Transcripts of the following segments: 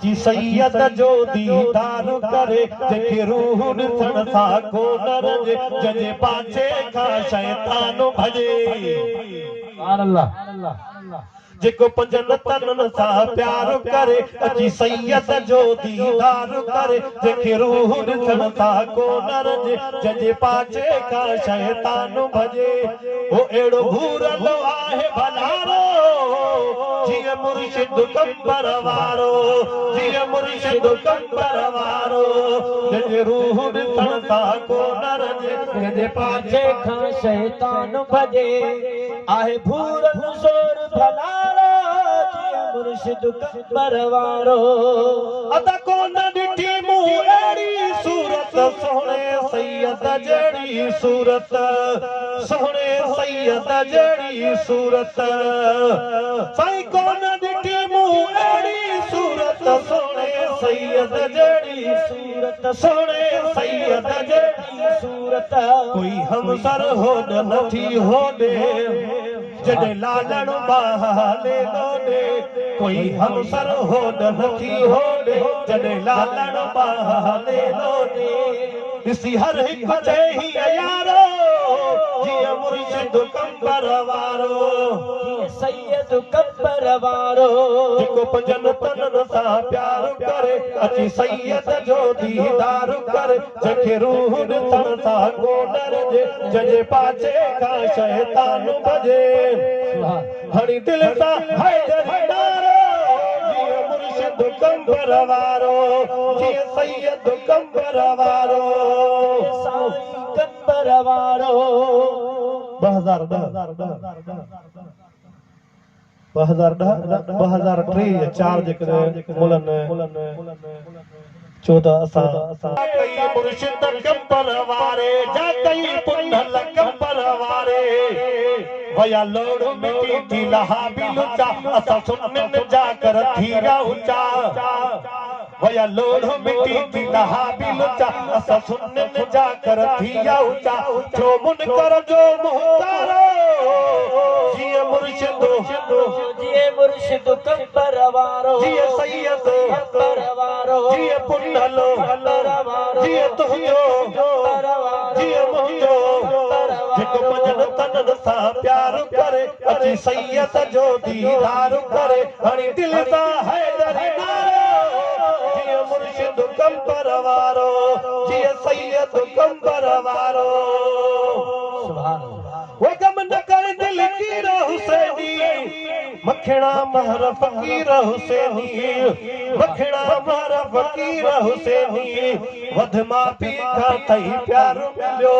जी सैयद जो दीदार करे जेके रूह ॾिसण सां को न रजे जजे पाछे खां शैतान भॼे सुभान अल्लाह जेको पंजनि तननि सां प्यार करे अची सैयद जो दीदार करे जेके रूह ॾिसण सां को न रजे जजे पाछे खां शैतान भॼे ओ अहिड़ो घूरंदो आहे भलारो जीअं मुर्शिद कंबर वारो जीअं मुर्शिद कंबर वारो जंहिंजे रूह ॾिसण सां को न रजे जंहिंजे पाछे खां शैतान भॼे आहे भूर हुज़ूर भलारो जीअं मुर्शिद कंबर वारो अदा कोन ॾिठी मूं अहिड़ी सूरत सोहणे सैयद जहिड़ी सूरत सोहणे सैयद जहिड़ी सूरत साईं कोन ॾिठी मूं अहिड़ी सूरत सोहणे सैयद जहिड़ी सूरत सोहणे सैयद जहिड़ी सूरत कोई हमसर होॾ नथी होॾे जॾहिं लालण बहाले लोॾे कोई हमसर होॾ नथी होॾे जॾहिं लालण बहाले लोॾे ॾिसी हर हिकु चए हीअ यारो जीअं मुर्शिद कंबर वारो जीअं सैयद कंबर वारो जेको पंजनि तननि सां प्यार करे अची सैयद जो दीदार करे जंहिंखे रूह ॾिसण सां को न रजे जंहिंजे पाछे खां शैतान भॼे हणी दिल सां हैदरी नारो जीअं मुर्शिद कंबर वारो जीअं सैयद कंबर वारो साईं कंबर वारो 2010 4 जेकॾहिं मुलनि 14 असां कई मुर्शिद कंबर वारे जा कई पुनल कंबर वारे वया लोड़ मिटी थी लहा बि लुचा असां सुननि जा कर थी विया ऊंचा वया लोड़ मिटी थी लहा बि लुचा असां सुननि जा कर थी विया ऊंचा जो मुनकर जो मुहतारो जीअं मुर्शिद जीअं मुर्शिद कंबर वारो जीअं सैयद कंबर वारो जीअं पुनल कंबर वारो जीअं तुंहिंजो कंबर वारो जीअं मुंहिंजो जेको पंजनि तननि सां प्यार करे अची सैयद जो दीदार करे हणी दिल सां हैदरी नारो जीअं मुर्शिद कंबर वारो जीअं सैयद कंबर वारो सुभान वो गम न कर दिल की हुसैनी मखणा महर फकीर हुसैनी मखणा महर फकीर हुसैनी वध मां पी खां थई प्यार मिलियो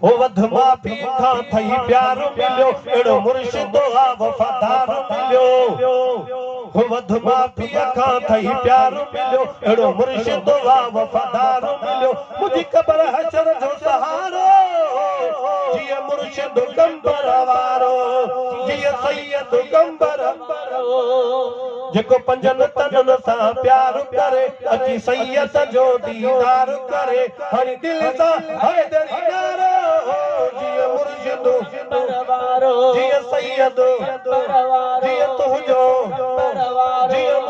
ओ वध मां पी खां थई प्यार मिलियो अहिड़ो मुर्शिद आ वफ़ादार मिलियो ओ वध मां पी खां थई प्यार मिलियो अहिड़ो मुर्शिद आ वफ़ादार मिलियो मुंहिंजी क़बर हशर जो सहारो जीअं मुर्शिद कंबर वारो जीअं सैयद कंबर जेको पंजनि तननि सां प्यार करे अची सैयद जो दीदार करे हणी दिल सां हैदरी नारो जीअं मुर्शिद कंबर वारो जीअं सैयद कंबर वारो जीअं तुंहिंजो कंबर वारो जीअं